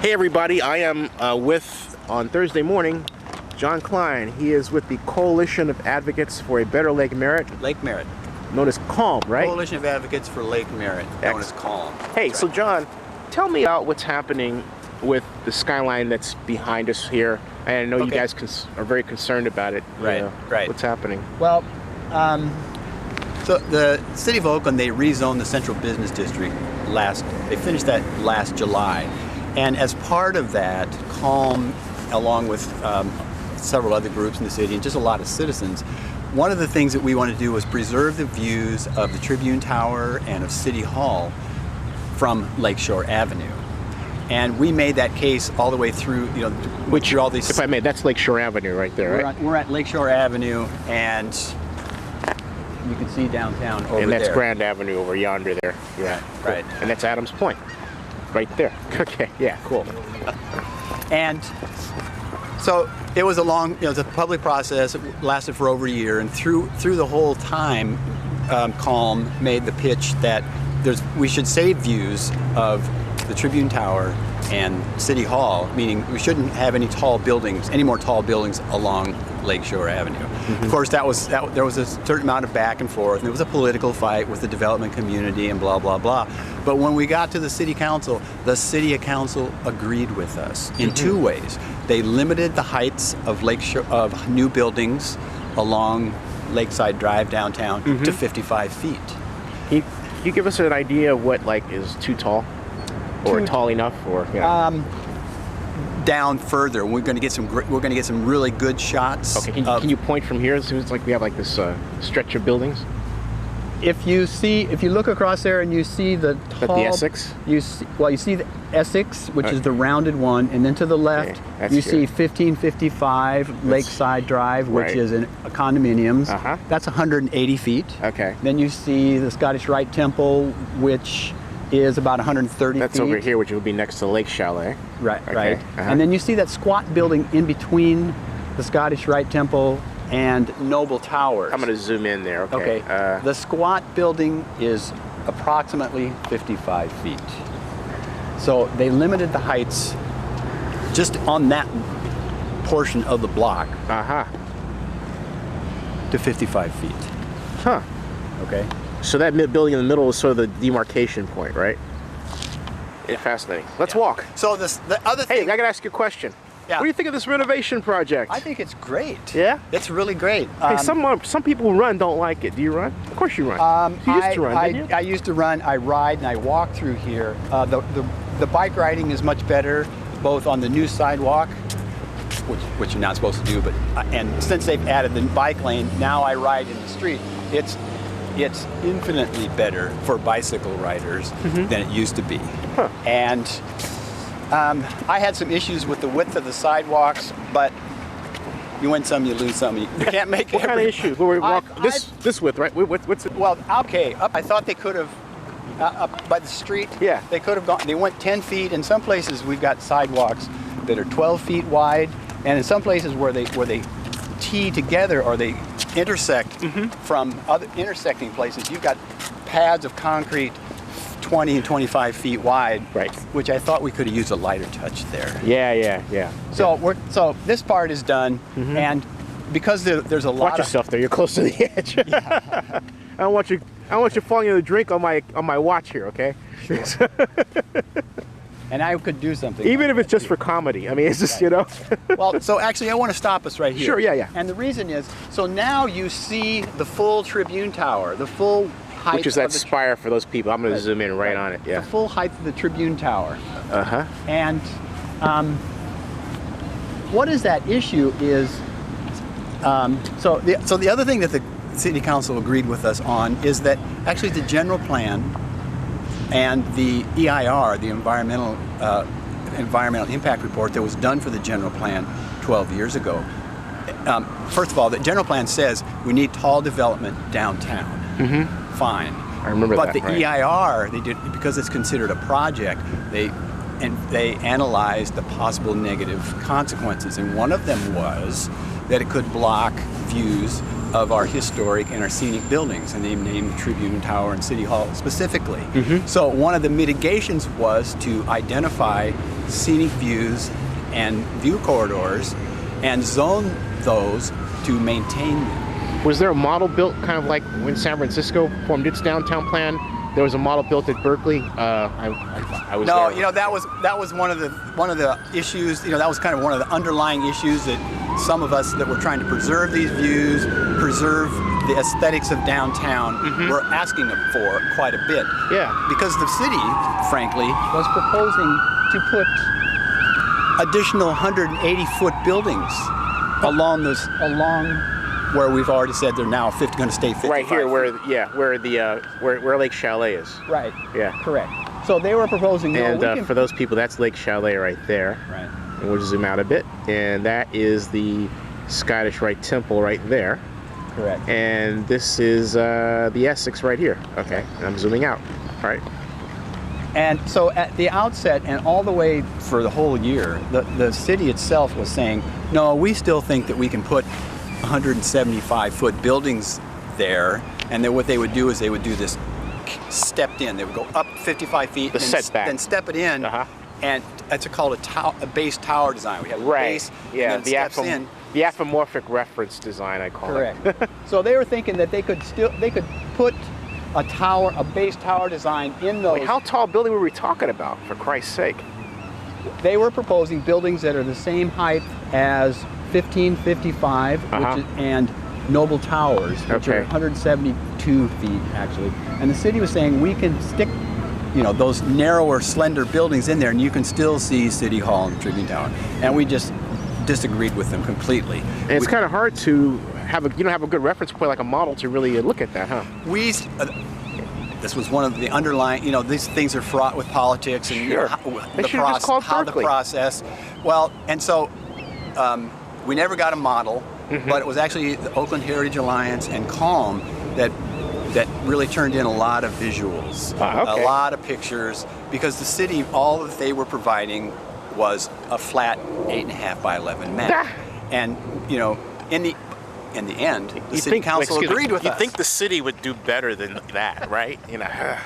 Hey everybody, I am on Thursday morning, John Klein. He is with the Coalition of Advocates for a Better Lake Merritt. Lake Merritt. Known as CALM, right? Coalition of Advocates for Lake Merritt, known as CALM. Hey, so John, tell me about what's happening with the skyline that's behind us here. And I know you guys are very concerned about it. Right. What's happening? Well, so the City of Oakland, they rezoned the Central Business District they finished that last July. And as part of that, CALM, along with several other groups in the city and just a lot of citizens, one of the things that we wanted to do was preserve the views of the Tribune Tower and of City Hall from Lakeshore Avenue. And we made that case all the way through, through all these... If I may, that's Lakeshore Avenue right there, right? We're at Lakeshore Avenue, and you can see downtown over there. And that's Grand Avenue over yonder there. Yeah, right. And that's Adams Point, right there. Okay, yeah, cool. And so it was it was a public process. It lasted for over a year, and through the whole time, CALM made the pitch that we should save views of the Tribune Tower and City Hall, meaning we shouldn't have any more tall buildings along Lakeshore Avenue. Mm-hmm. Of course, there was a certain amount of back and forth, and there was a political fight with the development community and blah, blah, blah. But when we got to the City Council agreed with us in two ways. They limited the heights of new buildings along Lakeside Drive downtown to 55 feet. Can you give us an idea of what is too tall? Or tall enough, or down further. We're going to get some really good shots. Okay, can you point from here? So it's like we have this stretch of buildings. If you look across there and you see the tall, the Essex. You see the Essex, which is the rounded one, and then to the left you see 1555 Lakeside Drive, which is in condominiums. That's 180 feet. Okay. Then you see the Scottish Rite Temple, which is about 130 feet. That's over here, which would be next to Lake Chalet. Right, right. And then you see that squat building in between the Scottish Rite Temple and Noble Towers. I'm going to zoom in there. Okay. The squat building is approximately 55 feet. So they limited the heights just on that portion of the block to 55 feet. Huh. Okay. So that building in the middle is sort of the demarcation point, right? Yeah, fascinating. Let's walk. So the other thing... Hey, I got to ask you a question. Yeah. What do you think of this renovation project? I think it's great. Yeah? It's really great. Hey, some people who run don't like it. Do you run? Of course you run. You used to run, didn't you? I used to run. I ride and I walk through here. The bike riding is much better, both on the new sidewalk, which you're not supposed to do, but and since they've added the bike lane, now I ride in the street. It's infinitely better for bicycle riders than it used to be. Huh. And I had some issues with the width of the sidewalks, but you win some, you lose some. You can't make what kind of issues? This width, right? What's it? Well, okay. I thought they could have, up by the street, they could have gone, they went 10 feet. In some places, we've got sidewalks that are 12 feet wide, and in some places where they tee together or they intersect from other intersecting places, you've got pads of concrete 20 and 25 feet wide, which I thought we could have used a lighter touch there. Yeah. So this part is done, and because there's a lot Watch yourself there, you're close to the edge. I don't want you falling in the drink on my watch here, okay? Sure. And I could do something. Even if it's just for comedy. I mean, it's just, Well, so actually I want to stop us right here. Sure, yeah. And the reason is, so now you see the full Tribune Tower, the full height. Which is that spire for those people. I'm going to zoom in right on it, yeah. The full height of the Tribune Tower. And what is that issue is, so the other thing that the City Council agreed with us on is that actually the general plan and the EIR, the environmental impact report that was done for the general plan 12 years ago. First of all, the general plan says we need tall development downtown. Fine. I remember that. But the right. EIR, they did, because it's considered a project, they analyzed the possible negative consequences, and one of them was that it could block views of our historic and our scenic buildings, and they named the Tribune Tower and City Hall specifically. So one of the mitigations was to identify scenic views and view corridors and zone those to maintain them. Was there a model built kind of like when San Francisco formed its downtown plan? There was a model built at Berkeley. I was No, there. you know, that was one of the issues. You know, that was kind of one of the underlying issues that some of us that were trying to preserve these views, preserve the aesthetics of downtown, were asking them for quite a bit. Yeah. Because the city, frankly, was proposing to put additional 180-foot buildings along where we've already said they're now going to stay 55. Right here, where Lake Chalet is. Right. Yeah. Correct. So they were proposing. And for those people, that's Lake Chalet right there. Right. And we'll zoom out a bit, and that is the Scottish Rite Temple right there. Correct. And this is the Essex right here. Okay, I'm zooming out. All right. And so at the outset and all the way for the whole year, the city itself was saying, no, we still think that we can put 175-foot buildings there, and then what they would do is they would do this stepped in. They would go up 55 feet, The setback. then step it in, and that's called a base tower design. We have a base, Yeah, and then steps in. the apomorphic reference design, I call it. Correct. So they were thinking that they could put a base tower design in those. Wait, how tall building were we talking about, for Christ's sake? They were proposing buildings that are the same height as 1555, which is, and Noble Towers, which are 172 feet actually. And the city was saying we can stick, you know, those narrower, slender buildings in there, and you can still see City Hall and the Tribune Tower. And we just disagreed with them completely. And it's kind of hard to have a good reference point like a model to really look at that, huh? This was one of the underlying, you know, these things are fraught with politics and how the process. Well, and so we never got a model, but it was actually the Oakland Heritage Alliance and Calm that really turned in a lot of visuals, a lot of pictures, because the city, all that they were providing was a flat 8.5 by 11 map. And, you know, in the end, the city council agreed with us. You'd think the city would do better than that, right? You know.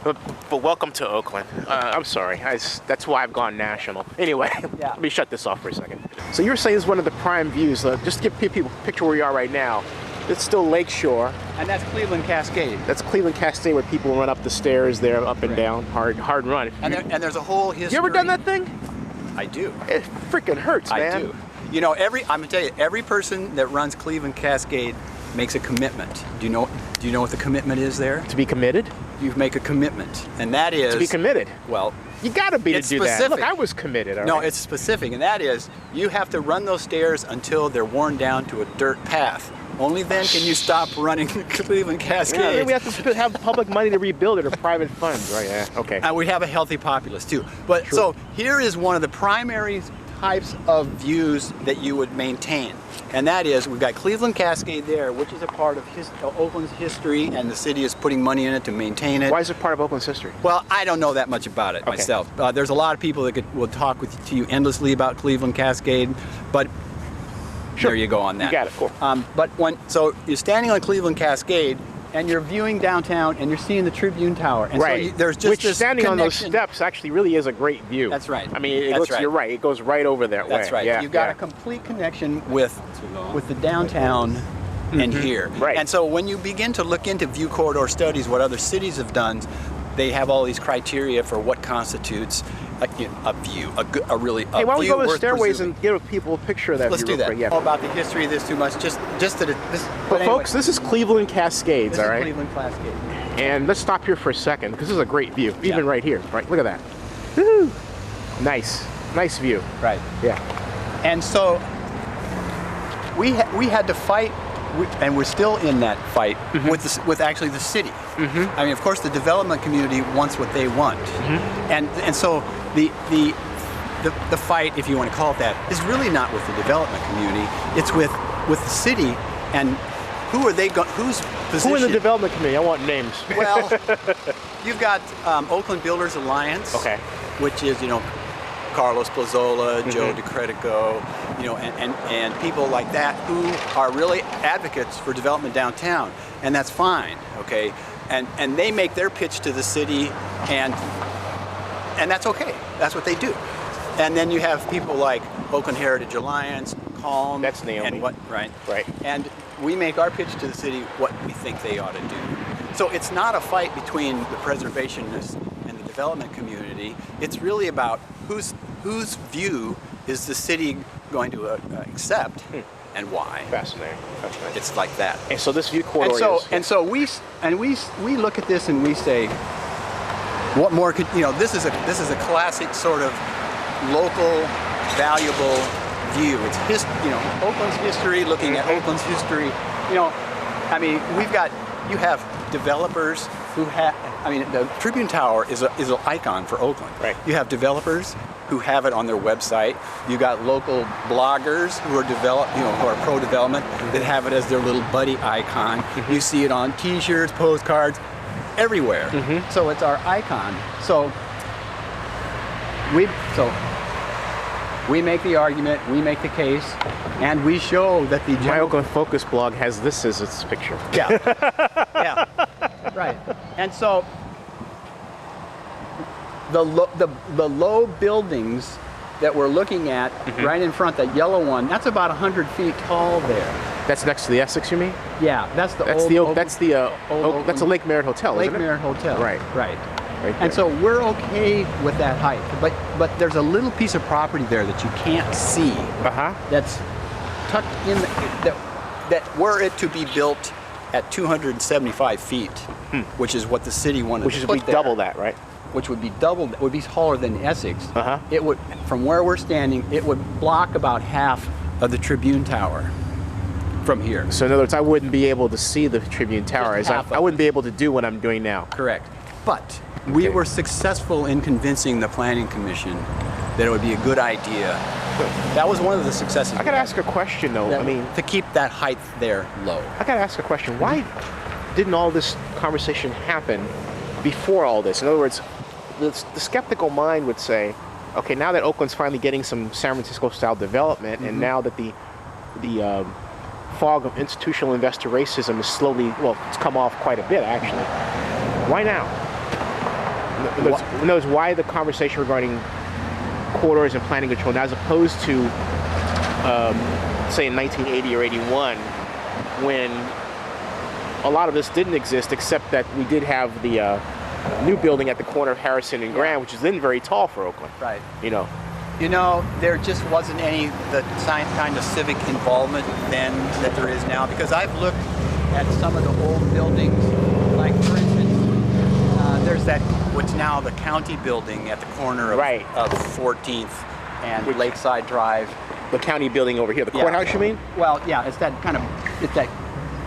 But welcome to Oakland. I'm sorry. That's why I've gone national. Anyway, let me shut this off for a second. So you're saying it's one of the prime views. Just to give people a picture where you are right now. It's still Lakeshore. And that's Cleveland Cascade. That's Cleveland Cascade, where people run up the stairs there, up and down, hard run. And there's a whole history. You ever done that thing? I do. It freaking hurts, man. I do. You know, I'm gonna tell you, every person that runs Cleveland Cascade makes a commitment. Do you know what the commitment is there? To be committed? You make a commitment, and that is to be committed. Well, you gotta be to do specific. that. Look, I was committed. No, it's specific, and that is you have to run those stairs until they're worn down to a dirt path. Only then can you stop running Cleveland Cascade. Yeah, then we have to have public money to rebuild it or private funds, right? Yeah. Okay. And we have a healthy populace too. But so here is one of the primary types of views that you would maintain, and that is we've got Cleveland Cascade there, which is a part of Oakland's history, and the city is putting money in it to maintain it. Why is it part of Oakland's history? Well, I don't know that much about it myself. There's a lot of people that will talk to you endlessly about Cleveland Cascade, but there you go on that. You got it. Cool. So you're standing on Cleveland Cascade, and you're viewing downtown, and you're seeing the Tribune Tower. And so there's just this standing connection. on those steps actually really is a great view. That's right. I mean, you're right. It goes right over that way. That's right. Yeah, You've got a complete connection with the downtown and here. Right. And so when you begin to look into view corridor studies, what other cities have done, they have all these criteria for what constitutes a view, a really Hey, why don't we go to the stairways pursuing. and give people a picture of that Let's view do that. real quick. Yeah. All about the history of this too much. Just that this. But folks, this is Cleveland Cascades, all right? Cleveland Cascade. And let's stop here for a second because this is a great view, even right here. Right, look at that. Woo! Nice view. Right. Yeah. And so we had to fight, and we're still in that fight with actually the city. I mean, of course, the development community wants what they want, and so the fight, if you want to call it that, is really not with the development community. It's with the city, and who are they? Whose position? Who in the development committee? I want names. Well, you've got Oakland Builders Alliance, which is Carlos Plazola, Joe DeCredico, and people like that who are really advocates for development downtown, and that's fine, okay? And they make their pitch to the city, and that's okay. That's what they do. And then you have people like Oakland Heritage Alliance, Calm, that's Naomi. and what, right? Right. And we make our pitch to the city what we think they ought to do. So it's not a fight between the preservationists and the development community. It's really about whose view is the city going to accept and why. Fascinating. It's like that. And so this view corridor so we look at this and we say, what more could this is a classic sort of local, valuable view. It's Oakland's history, looking at Oakland's history. I mean, you have developers who have. I mean, the Tribune Tower is an icon for Oakland. Right. You have developers who have it on their website. You got local bloggers who are who are pro-development that have it as their little buddy icon. You see it on T-shirts, postcards, everywhere. So it's our icon. So we make the argument, we make the case, and we show that the My Oakland Focus blog has this as its picture. Yeah. Yeah. Right. And so the low buildings that we're looking at right in front, that yellow one, that's about 100 feet tall there. That's next to the Essex, you mean? Yeah, that's the That's that's a Lake Merritt Hotel, Lake isn't it? Merritt Hotel. Right. Right. Right And there. so we're okay with that height, but there's a little piece of property there that you can't see. That's tucked in that were it to be built at 275 feet, which is what the city wanted. Which to is put there, double that, right? Which would be double. Would be taller than Essex. It would, from where we're standing, it would block about half of the Tribune Tower from here. So in other words, I wouldn't be able to see the Tribune Tower. Just half of I wouldn't be able to do what I'm doing now. Correct. But we were successful in convincing the Planning Commission that it would be a good idea. That was one of the successes. I got to ask a question, though. I mean, to keep that height there low. I got to ask a question. Why didn't all this conversation happen before all this? In other words, the skeptical mind would say, okay, now that Oakland's finally getting some San Francisco-style development, and now that the fog of institutional investor racism is slowly, well, it's come off quite a bit, actually. Why now? In other words, why the conversation regarding corridors and planning control now, as opposed to, say, in 1980 or 81, when a lot of this didn't exist, except that we did have the new building at the corner of Harrison and Grand, which is then very tall for Oakland. Right. There just wasn't the kind of civic involvement then that there is now, because I've looked at some of the old buildings, like for instance, there's what's now the county building at the corner of 14th and Lakeside Drive. The county building over here, the courthouse, you mean? Well, yeah, it's that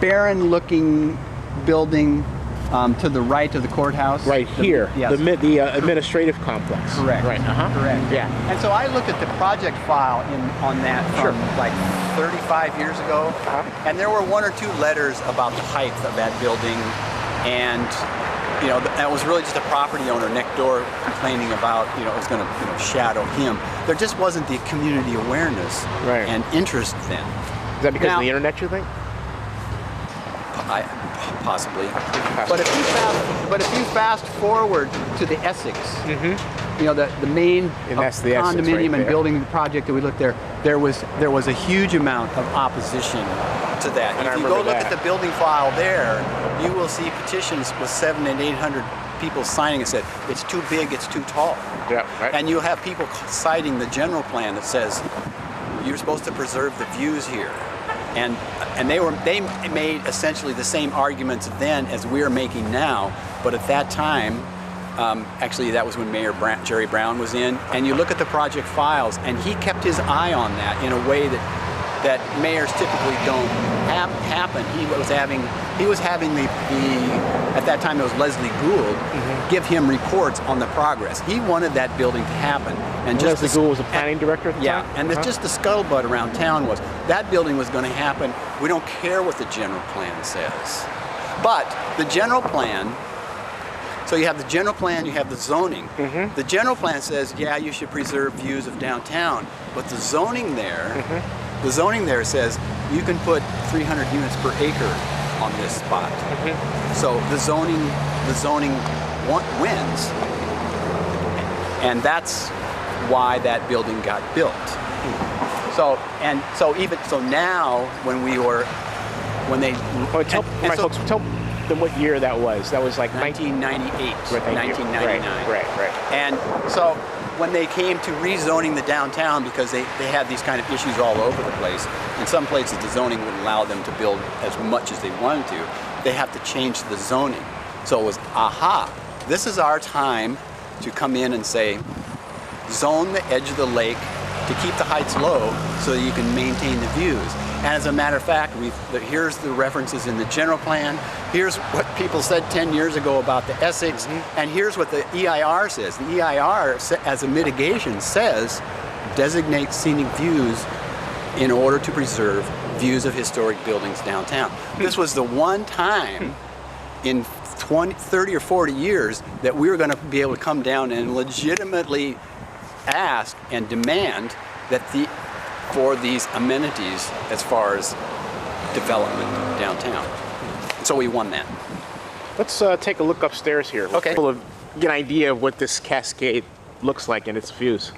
barren-looking building to the right of the courthouse. Right here, the administrative complex. Correct. Right. Correct. Yeah. And so I looked at the project file on that from like 35 years ago, and there were one or two letters about the height of that building, and that was really just a property owner next door complaining about it was going to shadow him. There just wasn't the community awareness and interest then. Is that because of the internet, you think? Possibly. But if you fast forward to the Essex, the main condominium and building project that we looked there was a huge amount of opposition to that. And if you go look at the building file there, you will see petitions with 700 and 800 people signing and said it's too big, it's too tall. Yeah. Right. And you'll have people citing the general plan that says you're supposed to preserve the views here. And they made essentially the same arguments then as we're making now, but at that time, actually that was when Mayor Jerry Brown was in, and you look at the project files, and he kept his eye on that in a way that mayors typically don't happen. He was having the at that time it was Leslie Gould, give him reports on the progress. He wanted that building to happen. And Leslie Gould was the planning director at the time? And just the scuttlebutt around town was that building was going to happen. We don't care what the general plan says. But the general plan So you have the general plan, you have the zoning. The general plan says, yeah, you should preserve views of downtown, but the zoning there says you can put 300 units per acre on this spot. So the zoning wins, and that's why that building got built. So now tell them what year that was. That was like 1998, 1999. Right. And so when they came to rezoning the downtown, because they had these kind of issues all over the place, in some places the zoning wouldn't allow them to build as much as they wanted to, they have to change the zoning. So it was, this is our time to come in and say, zone the edge of the lake to keep the heights low so that you can maintain the views. And as a matter of fact, here's the references in the general plan, here's what people said 10 years ago about the Essex, and here's what the EIR says. The EIR, as a mitigation, says designate scenic views in order to preserve views of historic buildings downtown. This was the one time in 30 or 40 years that we were going to be able to come down and legitimately ask and demand that for these amenities as far as development downtown. So we won that. Let's take a look upstairs here. Okay. Get an idea of what this cascade looks like in its views.